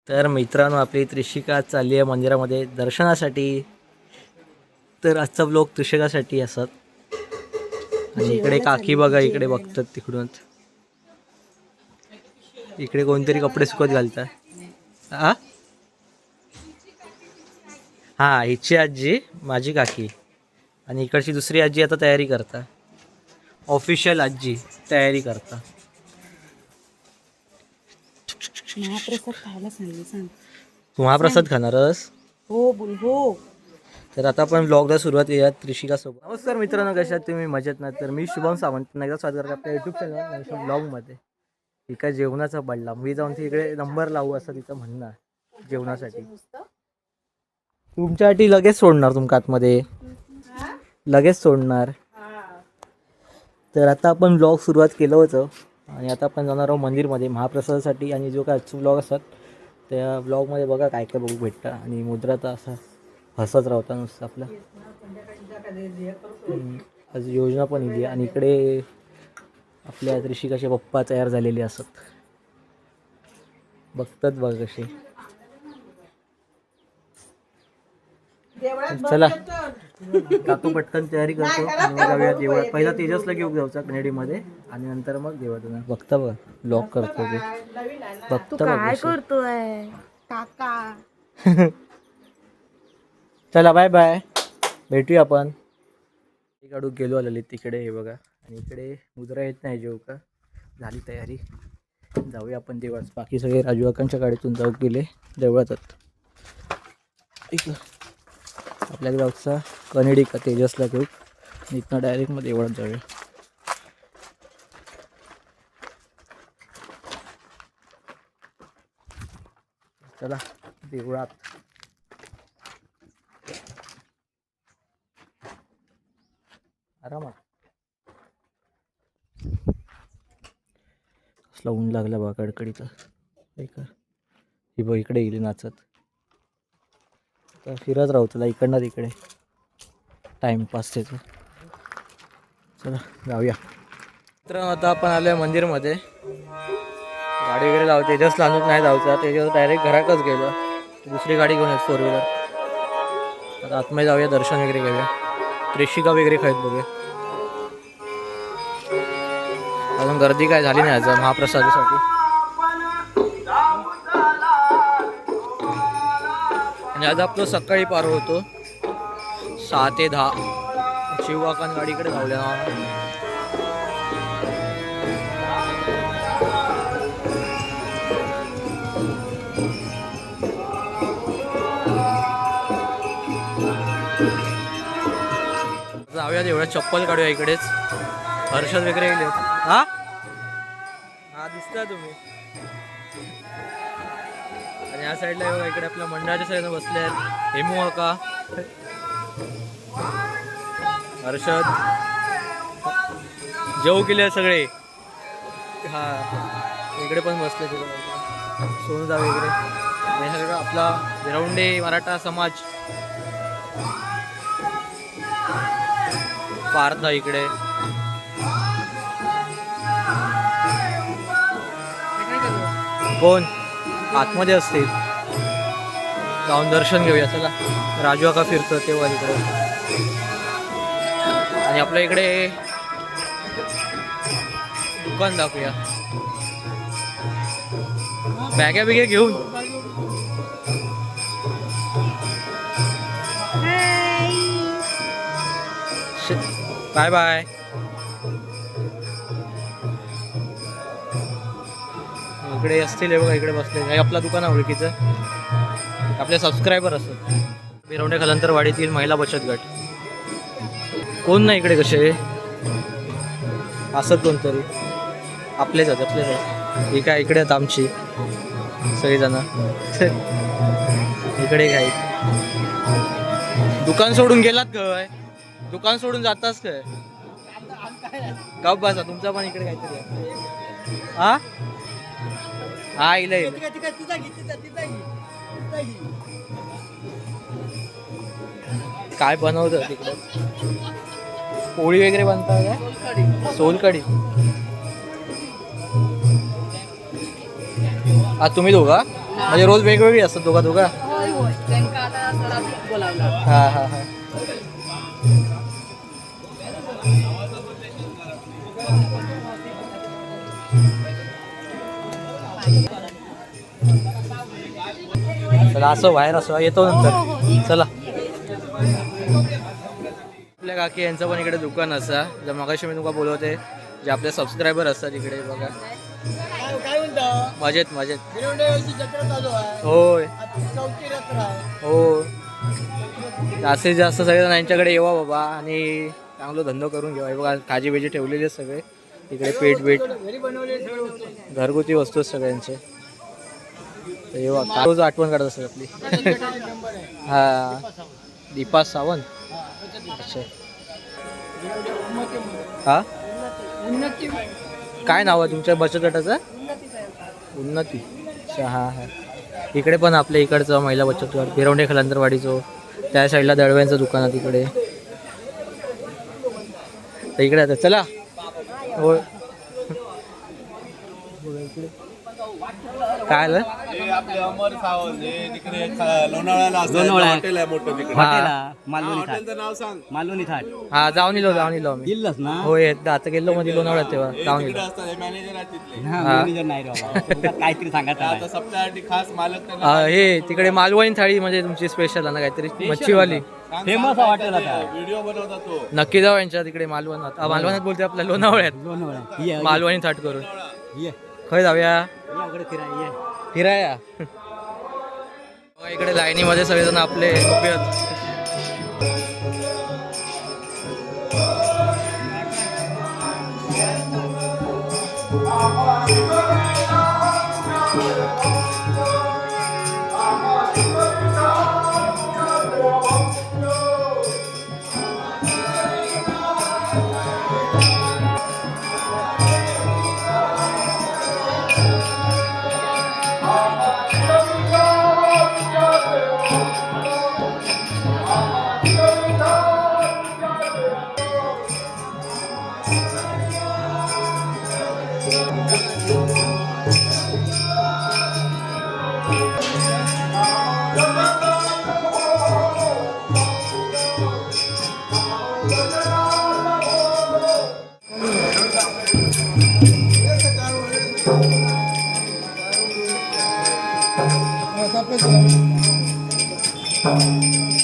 तर मित्रांनो, आपली त्रिशिका चालली आहे मंदिरामध्ये दर्शनासाठी. तर आजचा ब्लॉग त्रिशिकासाठी असत. आणि इकडे काकी बघा, इकडे बघतात तिकडूनच. इकडे कोणतरी कपडे सुकत घालतात. हा हा, हिची आजी, माझी काकी. आणि इकडची दुसरी आजी आता तयारी करता. ऑफिशियल आजी तयारी करता. महाप्रसाद खायला सांगितलं, सांग. तू महाप्रसाद खाणारस? हो बोल हो. तर आता आपण ब्लॉगला सुरुवात करूया त्रिशिका सोबत. नमस्कार मित्रांनो, कशा आहात तुम्ही? मजेत ना? तर मी शुभम सावंत पुन्हा एकदा स्वागत करतो आपल्या यूट्यूब चॅनल ब्लॉगमध्ये. एका जेवणाचा पडला, मी जाऊन तिकडे नंबर लावू असं तिचं म्हणणं आहे जेवणासाठी. तुमच्यासाठी लगेच सोडणार, तुमच्या आतमध्ये लगेच सोडणार. तर आता आपण ब्लॉग सुरुवात केलं होतं आणि आता आपण जाणार आहोत मंदिरमध्ये महाप्रसादासाठी. आणि जो काय आजचे ब्लॉग असतात त्या ब्लॉगमध्ये बघा काय काय बघू भेटतं. आणि मुद्रा तर असा हसत राहता नुसतं आपलं. आज योजना पण इली. आणि इकडे आपल्या त्रिशिकाचे पप्पा तयार झालेले असत, बघतात बघ कसे. चला काकू पटकन तयारी करतो आणि मग जाऊया देवळात. पहिला तेजसला घेऊन जाऊचा कनेडीमध्ये आणि नंतर मग देवळात. बघता बघ ब्लॉग करतो ते, बघता बघ काय कसे. करतोय काका? चला बाय बाय, भेटूया आपण. काढू गेलो आलेली तिकडे, हे बघा. आणि इकडे मुद्रा येत नाही जेव का, झाली तयारी. जाऊया आपण देवळात. बाकी सगळे राजू काकांच्या गाडीतून जाऊ गेले देवळात. आपल्या गावचा कनेडी का तेजसला घेऊ, इथनं डायरेक्ट मग देवळात जाऊया. चला देवळात. आरामात. कसला ऊन लागला बा कडकडीचा. ही बघ इकडे गेली नाचत. तर फिरत राहू तुला इकडनं तिकडे, टाइमपास त्याचं. चला जाऊया. तर आता आपण आलो आहे मंदिरमध्ये. गाडी वगैरे लावते, तेजसला आणून नाही जाऊचा. तेजस डायरेक्ट घरातच गेलो. दुसरी गाडी घेऊन येत 4 व्हीलर. आता आतमध्ये जाऊया, दर्शन वगैरे घेऊया, त्रिशिका वगैरे खायत बघूया. अजून गर्दी काय झाली नाही आज महाप्रसादासाठी. आणि आज आपलं सकाळी पार होतो 6 ते 10. शिवकाकान गाडीकडे धावल्या. जाऊया तेवढ्या चप्पल काढूया इकडेच. हर्षद वगैरे गेले. हा हा दिसता तुम्ही. आणि या साईडला बघा, इकडे आपल्या मंडळाच्या साईडला बसले आहेत हेमू काका, हर्षद, जेव केले सगळे. हा इकडे पण बसले सोनूदा वगैरे. हे सगळं आपला विरवंडे मराठा समाज पार्थ इकडे. कोण आतमध्ये असतील, जाऊन दर्शन घेऊया. चला राजू काका फिरतो तेव्हा इकडे. आणि आपल्या इकडे दुकान दाखवूया, बॅग्या बिग्या घेऊन. Bye bye. इकडे असतील हे बघा, इकडे बसले. हे आपला दुकान आहे ओळखीचं, आपले सबस्क्रायबर असतात. बिरवंडे खलंतरवाडीतील महिला बचत गट. कोण नाही इकडे, कसे असत कोणतरी. आपलेच आहेत. ही काय इकडे आहेत आमची सगळीजण. इकडे काय दुकान सोडून गेलात काय? दुकान सोडून जाताच काय? गाव बसा तुमचा पण इकडे काहीतरी. हा हा इला काय बनवतं तिकडे? पोळी वगैरे बनतात काय? सोलकढी. हा तुम्ही दोघा म्हणजे रोज वेगवेगळी असतात दोघा दोघा. होय होय त्यांका आता जरा बोलावला. हा हा हा. चला असं बाहेर असं येतो नंतर. चला आपल्या काकी यांचं पण इकडे दुकान असा जर मगाशी मी तुमका बोलवते जे आपले सबस्क्रायबर असतात इकडे बघा. मजेत मजेत. होय हो जास्तीत जास्त सगळेजण यांच्याकडे येवा बाबा आणि चांगलं धंदो करून घेवा. हे बघा काजी बेजी ठेवलेले सगळे इकडे पीठ बीठ घरगुती वस्तू सगळ्यांचे. तर येवा रोज आठवण काढत असतात आपली. हा दीपा सावंत. अच्छा हा काय नाव आहे तुमच्या बचत गटाचं? उन्नती. अच्छा हां हां. इकडे पण आपल्या इकडचं महिला बचत गट भिरवंडे खलंदरवाडीचं त्या साईडला दळव्यांचं दुकान आहे तिकडे. तर इकडे आता चला. हो काय आलं? अमर सावंत तिकडे लोणावळ्याला हॉटेल आहे मोठं तिकडे. हॉटेलचं नाव सांग. मालवणी थाट हा जाऊन इलो मी. दिलंच ना. होय आता गेलो मध्ये लोणावळ्यात तेव्हा जाऊन तिकडे इलो. असतात मॅनेजर आहेत तिथले. मॅनेजर नाही रे बाबा. काहीतरी सांगायचं आता सप्ताहासाठी खास मालक त्यांना हे तिकडे मालवणी थाळी म्हणजे तुमची स्पेशल आहे ना काहीतरी मच्छीवाली फेमस हॉटेल आता. व्हिडिओ बनवता तो. नक्की जाऊ यांच्या तिकडे मालवणात. मालवणात बोलते आपल्या लोणावळ्यात लोणावळा ये मालवणी थाट करून. ये खय जाऊया इकडे फिरा ये. फिराया. बघा इकडे लाईनीमध्ये सगळेजण आपले उभे आहेत.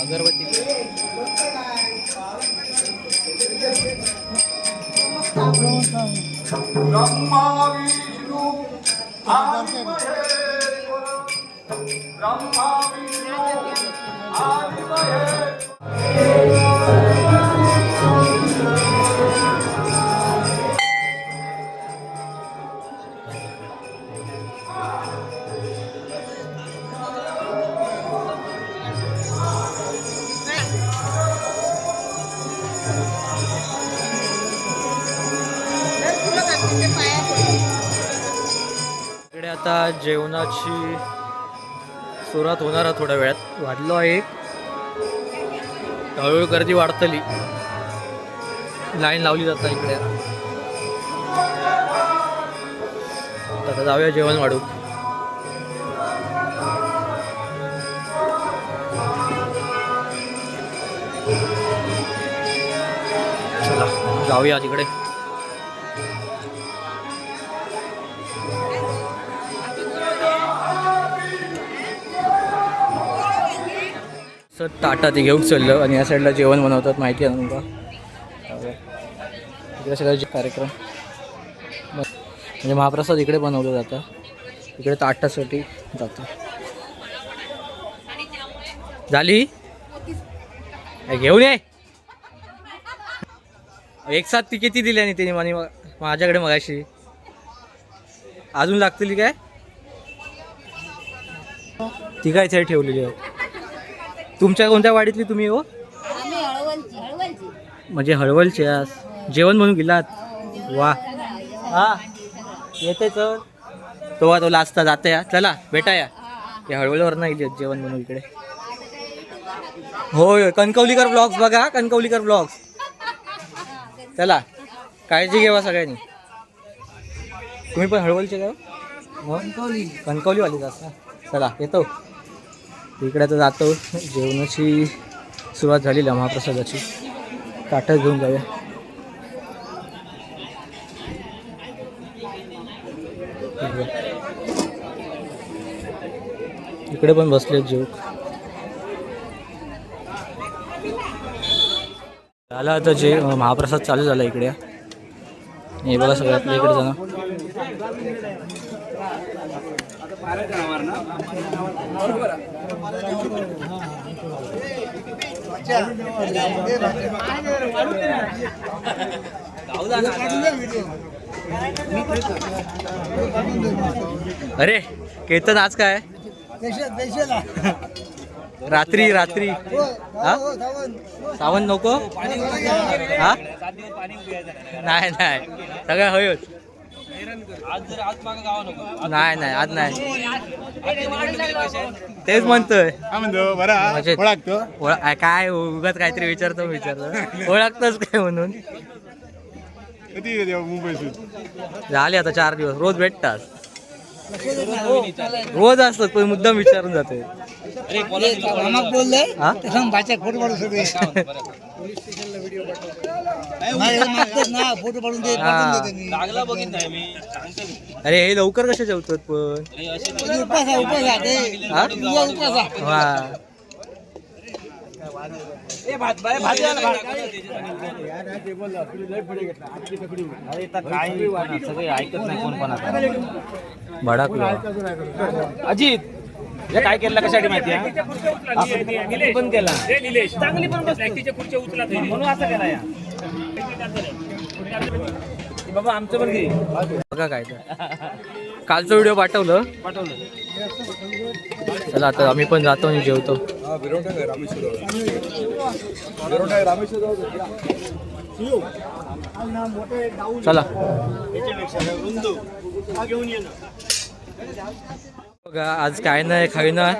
अगरबत्ती इकडे आता जेवणाची सुरुवात होणार आहे थोड्या वेळात. वाढलो आहे हळूहळू गर्दी वाढतली. लाईन लावली जातात इकडे. आता जाऊया जेवण वाढू. चला जाऊया तिकडे. सर ताटा ते घेऊन चाललं आणि या साईडला जेवण बनवतात माहिती आहे ना तुमका. इकडे सगळं कार्यक्रम म्हणजे महाप्रसाद इकडे बनवलं जातं. इकडे ताटासाठी जातं. झाली घेऊन ये. एक साथ ती किती दिली आणि तिने माझ्याकडे मगाशी अजून लागतील काय ती काय इथे ठेवलेली आहे. तुमच्या कोणत्या वाडीतली तुम्ही हो? म्हणजे हळवलचे जेवण म्हणून गेलात. वा हा येते तर तो लाजता जाते या. चला भेटा या हळवलवर नाही गेली जेवण म्हणून इकडे. होय कणकवलीकर ब्लॉग्स बघा. कणकवलीकर ब्लॉग्स. चला काळजी घेवा सगळ्यांनी. तुम्ही पण हळवलचे का? कणकवलीवाली जास्त चला येतो इकडे आता जातो. जेवणाची सुरुवात झालेली आहे महाप्रसादाची. ताटं घेऊन जाऊया. इकडे पण बसले जेव. झालं आता जे महाप्रसाद चालू झाला इकडे. हे बघा सगळं आपल्या इकडे जाणं. अरे केतन आज काय रात्री रात्री हा सावंत नको हा नाही नाही सगळं होय. नाही नाही आज नाही तेच म्हणतोय काय उगाच काहीतरी विचारतो ओळखतोच काय म्हणून. मुंबई झाले आता 4 दिवस रोज भेटतात. रोज असतात पण मुद्दाम विचारून जाते. अरे हे लवकर कसे जेवतात पण भडाकला अजित हे काय केलं कशासाठी माहिती आहे पण केला चांगली पण म्हणून असं केला या बाबा आमचं पण घे बघा काय तर कालचं व्हिडिओ पाठवलं. चला आता आम्ही पण जातो आणि जेवतो. चला बघा आज काय नाही खाई ना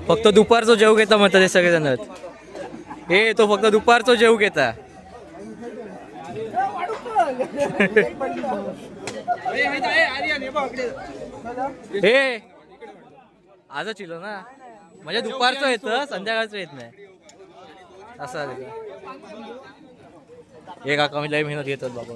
फक्त दुपारचं जेव घेता म्हणतात हे सगळेजण. हे तो फक्त दुपारचं जेव घेता. हे आजच इलो ना म्हणजे दुपारचं येतं संध्याकाळचं येत नाही असं आहे. हे काका मी लई मेहनत घेतात बाबा.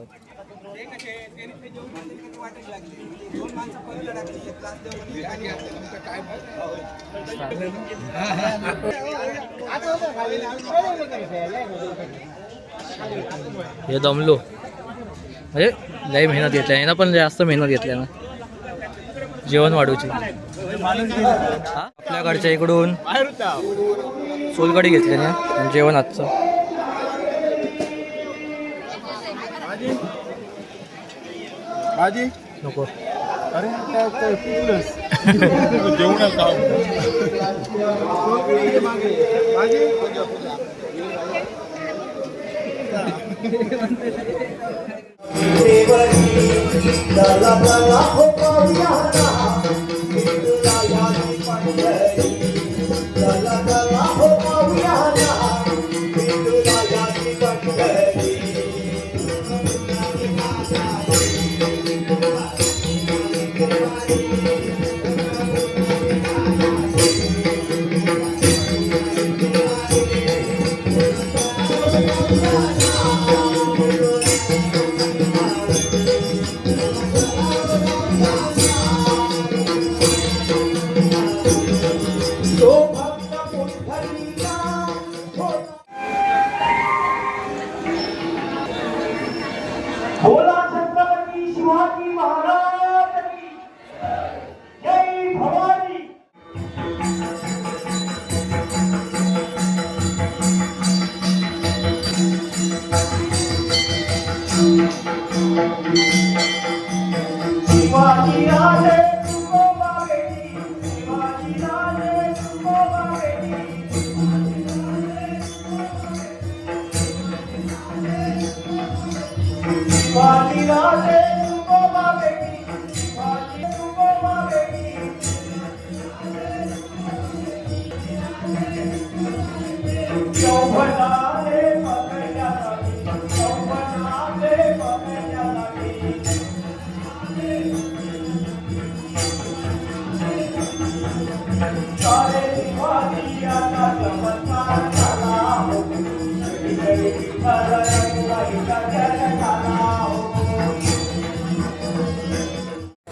हे दमलो म्हणजे लई मेहनत घेतल्या. यांना पण जास्त मेहनत घेतल्या ना जेवण वाढवची. आपल्याकडच्या इकडून सोलकढी घेतली ना जेवण आजचं. नको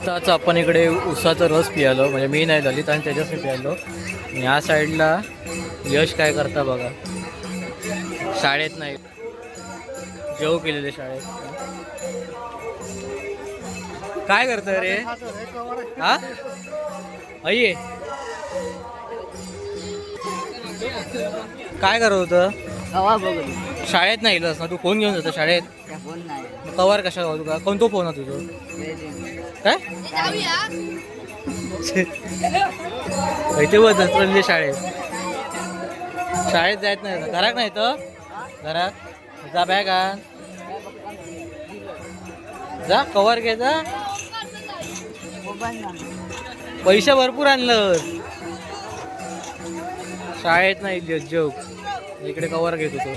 आताच आपण इकडे उसाचा रस पियालो, म्हणजे मी नाही ललित आणि त्याच्यासाठी पियालो. या साईडला यश काय करता बघा, शाळेत नाही जेव केलेले शाळेत. काय करतोय रे हा अये, काय करत होतं? शाळेत नाही ना तू, फोन घेऊन जातो शाळेत? कवर कशा तुका? कोणतो फोन होता तुझं? काय इथे बस म्हणजे शाळेत जायत नाही ना, घरात नाही तर घरात जा, बॅग आण जा, कवर घे जा. पैसे भरपूर आणलं, शाळेत नाही जोक, इकडे कवर घेत होतो.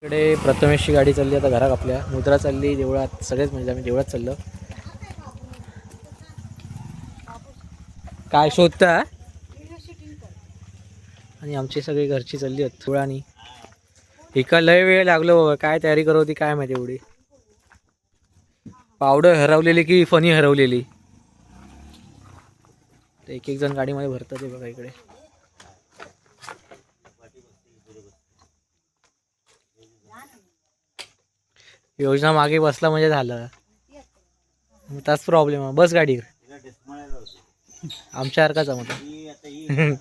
इकडे प्रथमेशची गाडी चालली आता घरात, आपल्या मुद्रा चालली देवळात, सगळेच म्हणजे आम्ही देवळात चाललो. काय शोधता? आणि आमची सगळी घरची चालली आहेत थोडानी. एका लय वेळ लागलो बाबा, काय तयारी करत होती काय माहिती एवढी. पावडर हरवलेली की फणी हरवलेली, एक एक जण गाडीमध्ये भरतात ते बघा इकडे. योजना मागे बसला म्हणजे झालं, त्याच प्रॉब्लेम आहे. बस गाडी आमच्यासारखाच आहे मग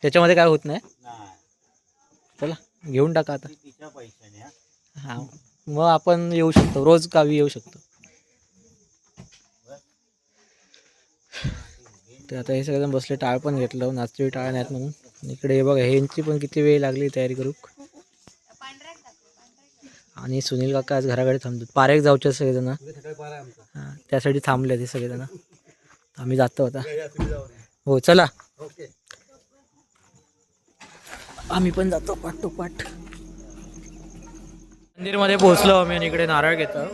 त्याच्यामध्ये काय होत नाही. चला घेऊन टाका आता. हा मग आपण येऊ शकतो, रोज गावी येऊ शकतो. ते आता हे सगळेजण बसले, टाळ पण घेतलं, नाचते टाळ नाहीत म्हणून. इकडे हे बघा, ह्यांची पण किती वेळ लागली तयारी करू. आणि सुनील काका आज घराकडे थांबतात, पारेक जाऊचे सगळेजण. हां त्यासाठी थांबले ते सगळेजण. आम्ही जातो आता. हो चला, आम्ही पण जातो पाठोपाठ. मंदिरमध्ये पोहोचलो आम्ही आणि इकडे नारळ घेतो.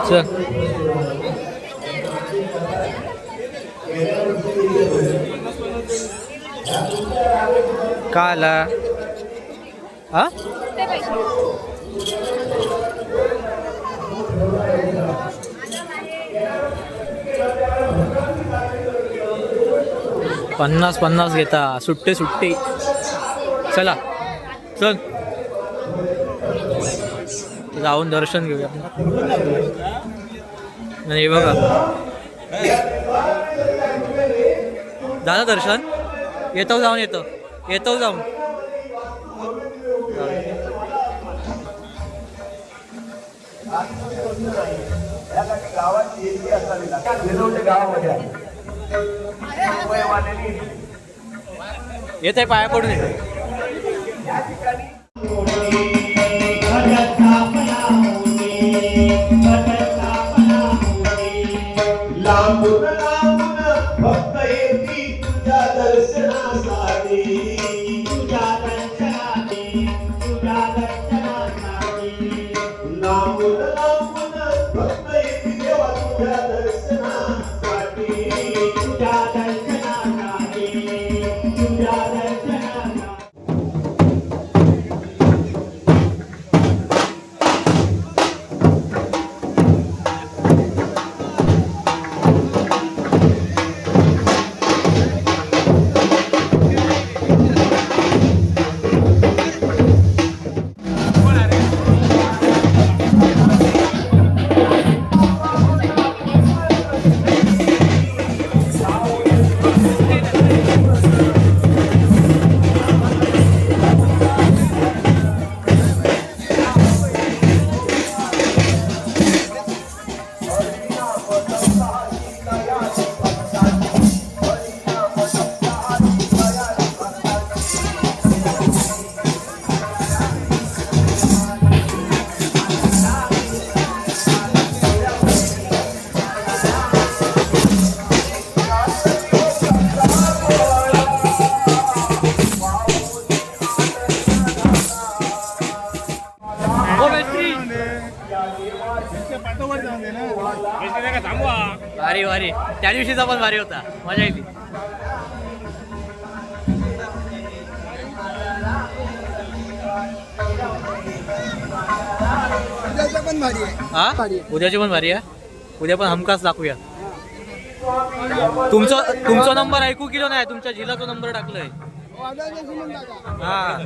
चल का आला हा? पन्नास 50 घेता, सुट्टे सुट्टे. चला चल जाऊन दर्शन घेऊया. नाही बघा झालं दर्शन, येतो जाऊन येतो जाऊन. येत आहे पाया पडून येते. लांबून लांबून भक्त येती तुझ्या दर्शनासाठी, तुझ्या दर्शनासाठी, तुझ्या दर्शनासाठी. लांबून लांबून भक्त येती देवा तुझ्या दर्शनासाठी, तुझ्या दर्शनासाठी, तुझ्या दर्शनासाठी. भारी भारी, त्या दिवशीचा पण भारी होता, मजा येते. हा उद्याची पण भारी आहे. उद्या पण हमखास दाखवूया. तुमचा नंबर ऐकू किलो नाही, तुमच्या जिल्ह्याचा नंबर टाकलाय. हा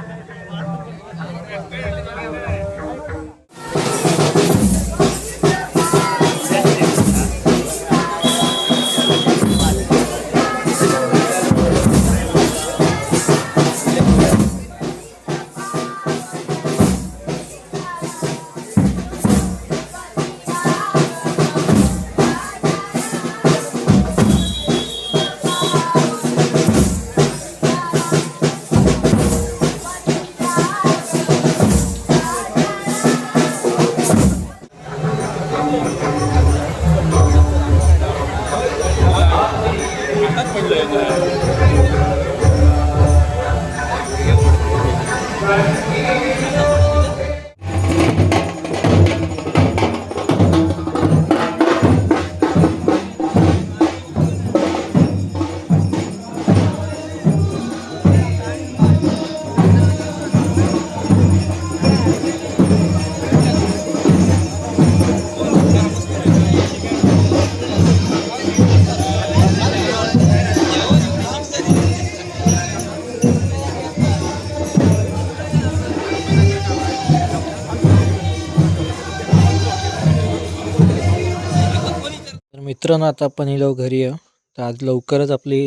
तर मित्रांनो, आता आपण येलो घरी आहे. तर आज लवकरच आपली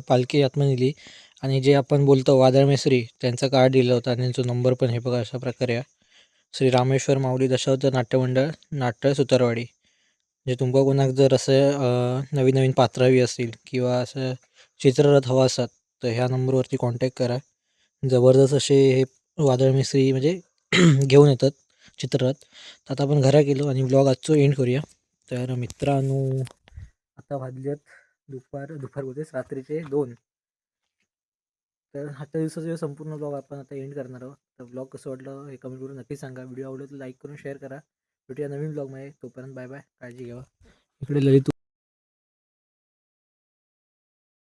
पालखी आत्मा नेली आणि जे आपण बोलतो वादळ मेसरी त्यांचा कार्ड दिला होता आणि त्यांचा नंबर पण हे बघा अशा प्रकारे आहे. श्री रामेश्वर माऊली दशावतार नाट्यमंडळ नाट्य सुतारवाडी. जे तुमका कोणाक जर असं नवीन नवीन पात्र हवी असतील किंवा असं चित्ररथ हवा असतात तर ह्या नंबरवरती कॉन्टॅक्ट करा. जबरदस्त असे हे वादळ मिस्त्री म्हणजे घेऊन येतात चित्ररथ. तर आता आपण घरा गेलो आणि ब्लॉग आजचो एंड करूया. तर मित्रांनो, आता वाजल्यात दुपार बोलतेस रात्रीचे 2. तर आजच्या दिवसाचा संपूर्ण ब्लॉग आपण आता एंड करणार आहोत. तर ब्लॉग कसं वाटलं हे कमेंट करून नक्की सांगा. व्हिडिओ आवडला तर लाईक करून शेअर करा. भेटूया नवीन ब्लॉगमध्ये. तोपर्यंत बाय बाय, काळजी घ्या. इकडे ललित